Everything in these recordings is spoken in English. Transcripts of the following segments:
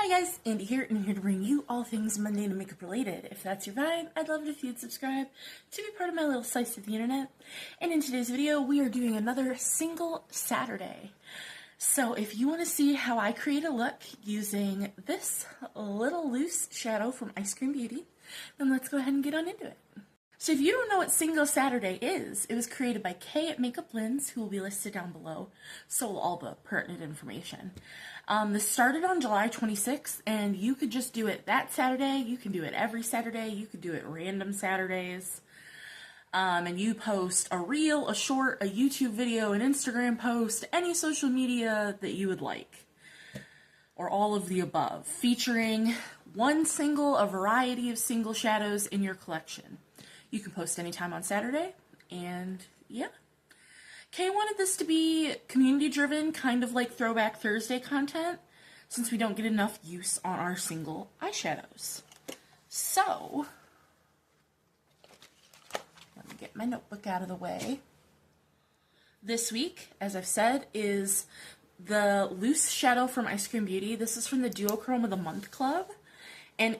Hi guys, Andy here, and I'm here to bring you all things mundane and makeup related. If that's your vibe, I'd love it if you'd subscribe to be part of my little slice of the internet. And in today's video, we are doing another single Saturday. So if you want to see how I create a look using this little loose shadow from Eyescream Beauty, then let's go ahead and get on into it. So if you don't know what Single Saturday is, it was created by Kay at Makeup Lens, who will be listed down below, so will all the pertinent information. This started on July 26th, and you could just do it that Saturday, you can do it every Saturday, you could do it random Saturdays, and you post a reel, a short, a YouTube video, an Instagram post, any social media that you would like, or all of the above, featuring one single, a variety of single shadows in your collection. You can post anytime on Saturday, and yeah. Kay wanted this to be community-driven, kind of like Throwback Thursday content, since we don't get enough use on our single eyeshadows. So, let me get my notebook out of the way. This week, as I've said, is the loose shadow from Eyescream Beauty. This is from the Duochrome of the Month Club, and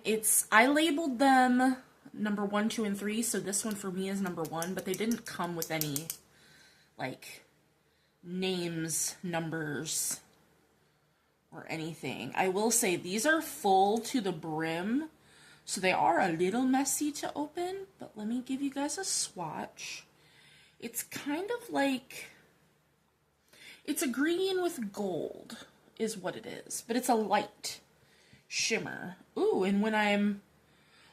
I labeled them number 1, 2, and 3, so this one for me is number 1, but they didn't come with any, like, names, numbers, or anything. I will say these are full to the brim, so they are a little messy to open, but let me give you guys a swatch. It's kind of like, it's a green with gold, is what it is, but it's a light shimmer. Ooh, and when I'm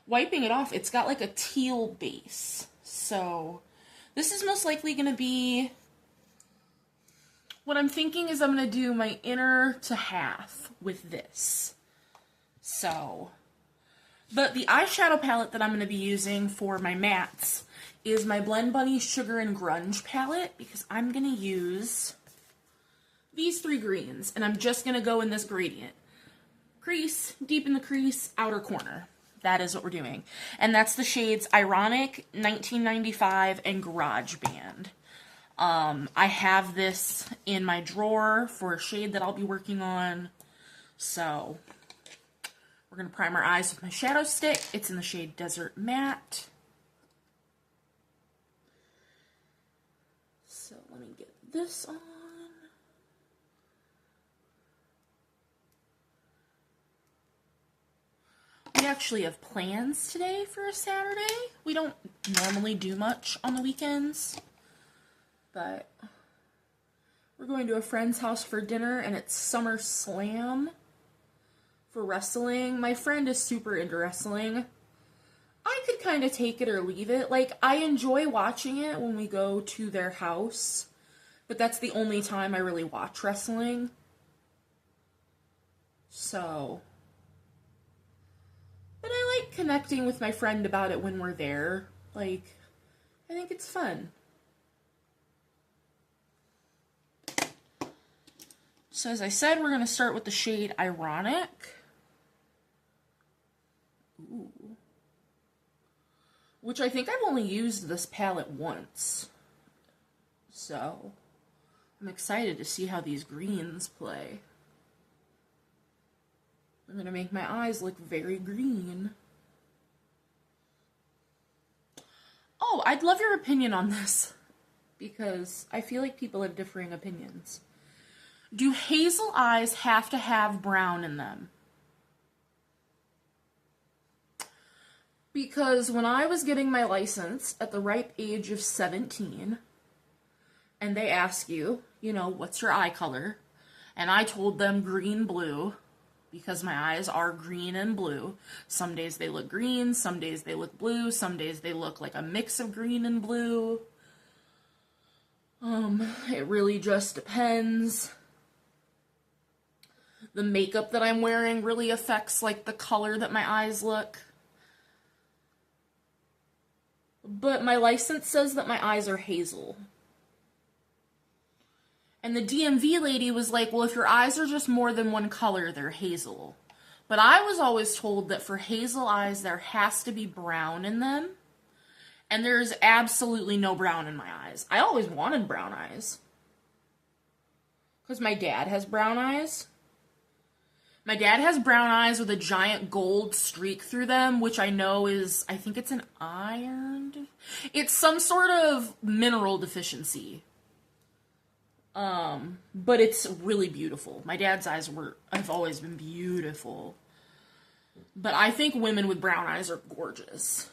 wiping it off, it's got like a teal base. So this is most likely going to be, what I'm thinking is I'm going to do my inner to half with this. So, but the eyeshadow palette that I'm going to be using for my mattes is my Blend Bunny Sugar and Grunge palette, because I'm going to use these 3 greens, and I'm just going to go in this gradient. Crease, deep in the crease, outer corner. That is what we're doing. And that's the shades Ironic, 1995, and Garage Band. I have this in my drawer for a shade that I'll be working on. So, we're going to prime our eyes with my shadow stick. It's in the shade Desert Matte. So, let me get this on. We actually have plans today for a Saturday. We don't normally do much on the weekends, but we're going to a friend's house for dinner, and it's Summer Slam for wrestling. My friend is super into wrestling. I could kind of take it or leave it. Like, I enjoy watching it when we go to their house, but that's the only time I really watch wrestling. So, but I like connecting with my friend about it when we're there. Like, I think it's fun. So as I said, we're going to start with the shade Ironic. Ooh. Which I think I've only used this palette once. So, I'm excited to see how these greens play. I'm going to make my eyes look very green. Oh, I'd love your opinion on this, because I feel like people have differing opinions. Do hazel eyes have to have brown in them? Because when I was getting my license at the ripe age of 17, and they ask you, you know, what's your eye color? And I told them green-blue, because my eyes are green and blue. Some days they look green, some days they look blue, some days they look like a mix of green and blue. It really just depends. The makeup that I'm wearing really affects, like, the color that my eyes look. But my license says that my eyes are hazel. And the DMV lady was like, well, if your eyes are just more than one color, they're hazel. But I was always told that for hazel eyes, there has to be brown in them. And there's absolutely no brown in my eyes. I always wanted brown eyes, because my dad has brown eyes. My dad has brown eyes with a giant gold streak through them, which I know is, I think it's an iron. It's some sort of mineral deficiency. But it's really beautiful. My dad's eyes have always been beautiful. But I think women with brown eyes are gorgeous.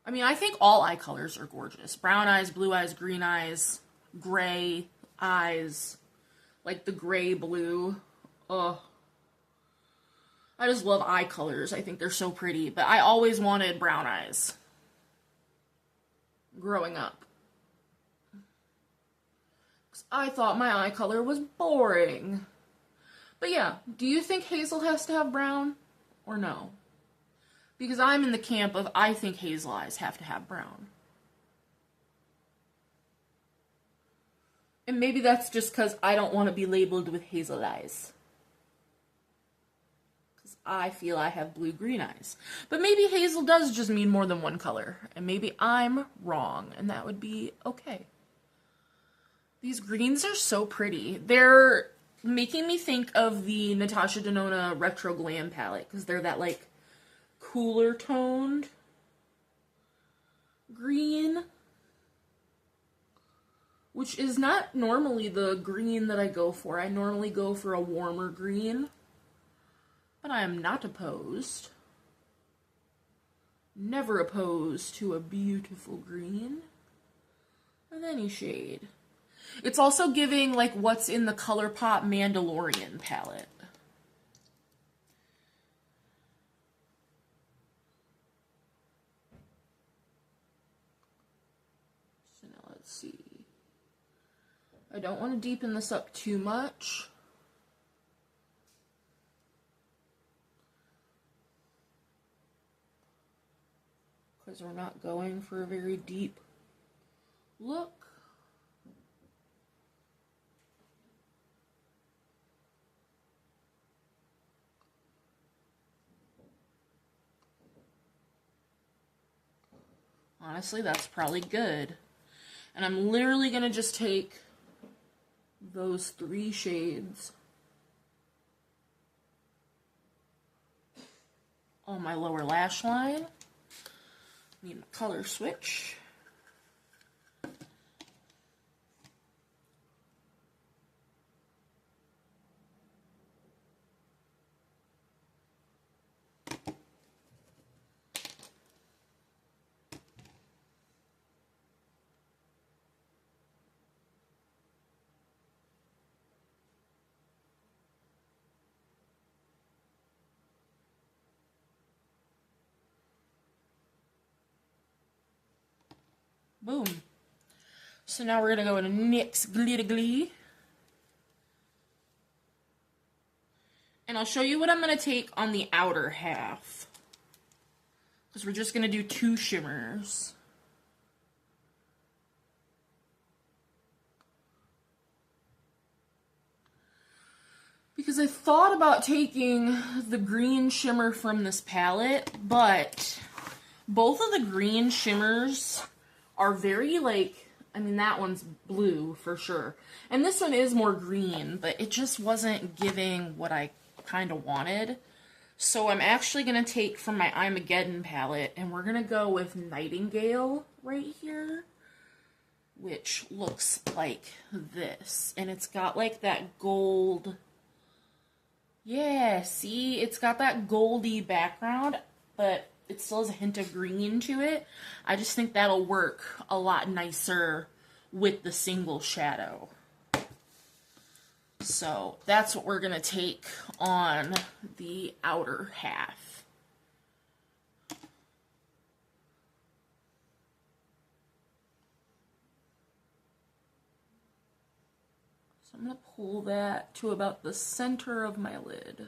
I mean, I think all eye colors are gorgeous. Brown eyes, blue eyes, green eyes, gray eyes, like the gray blue. Ugh. I just love eye colors. I think they're so pretty. But I always wanted brown eyes growing up. I thought my eye color was boring. But yeah, do you think Hazel has to have brown or no? Because I'm in the camp of I think hazel eyes have to have brown. And maybe that's just because I don't want to be labeled with hazel eyes. Because I feel I have blue-green eyes. But maybe hazel does just mean more than one color. And maybe I'm wrong, and that would be okay. These greens are so pretty. They're making me think of the Natasha Denona Retro Glam palette. Because they're that, like, cooler toned green, which is not normally the green that I go for. I normally go for a warmer green, but I am not opposed. Never opposed to a beautiful green of any shade. It's also giving like what's in the ColourPop Mandalorian palette. Let's see. I don't want to deepen this up too much. Because we're not going for a very deep look. Honestly, that's probably good. And I'm literally going to just take those 3 shades on my lower lash line. Need my color switch. Boom. So now we're going to go into NYX Glitter Glee. And I'll show you what I'm going to take on the outer half. Because we're just going to do 2 shimmers. Because I thought about taking the green shimmer from this palette, but both of the green shimmers are very, like, I mean, that one's blue for sure. And this one is more green, but it just wasn't giving what I kind of wanted. So I'm actually going to take from my Eyemageddon palette, and we're going to go with Nightingale right here, which looks like this. And it's got, like, that gold. Yeah, see? It's got that goldy background, but it still has a hint of green to it. I just think that'll work a lot nicer with the single shadow. So that's what we're going to take on the outer half. So I'm going to pull that to about the center of my lid.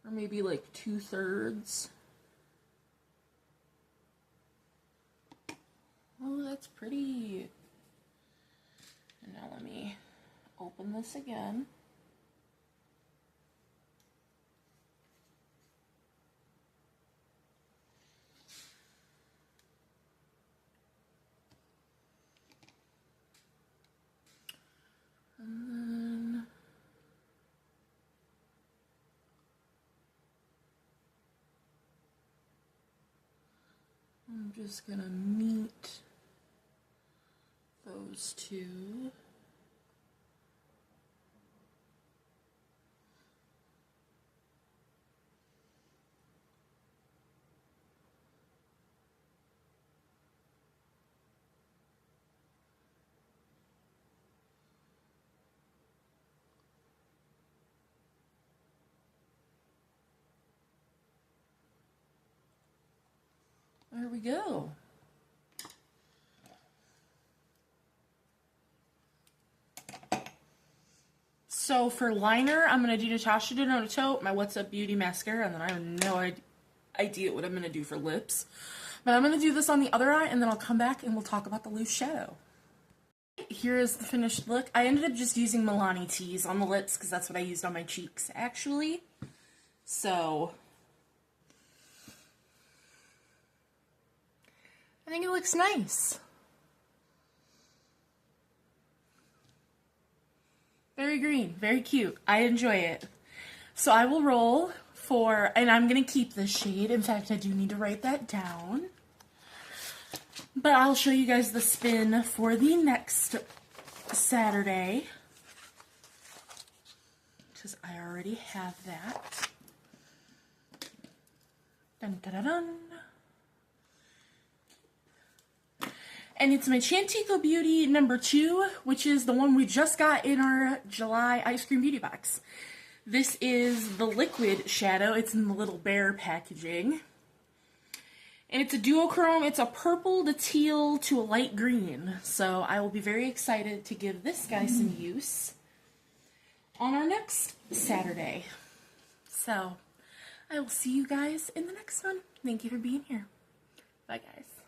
Or maybe like 2/3. Oh, that's pretty. And now let me open this again. I'm just gonna meet those two. There we go. So for liner, I'm going to do Natasha Denona Taupe, my What's Up Beauty mascara, and then I have no idea what I'm going to do for lips. But I'm going to do this on the other eye, and then I'll come back and we'll talk about the loose shadow. Here is the finished look. I ended up just using Milani Tease on the lips because that's what I used on my cheeks, actually. So I think it looks nice. Very green, very cute. I enjoy it. So I will roll for, and I'm going to keep this shade. In fact, I do need to write that down. But I'll show you guys the spin for the next Saturday, because I already have that. Dun, dun, dun, dun. And it's my Chantico Beauty number 2, which is the one we just got in our July Ice Cream Beauty box. This is the liquid shadow. It's in the little bear packaging. And it's a duochrome. It's a purple to teal to a light green. So I will be very excited to give this guy some use on our next Saturday. So I will see you guys in the next one. Thank you for being here. Bye, guys.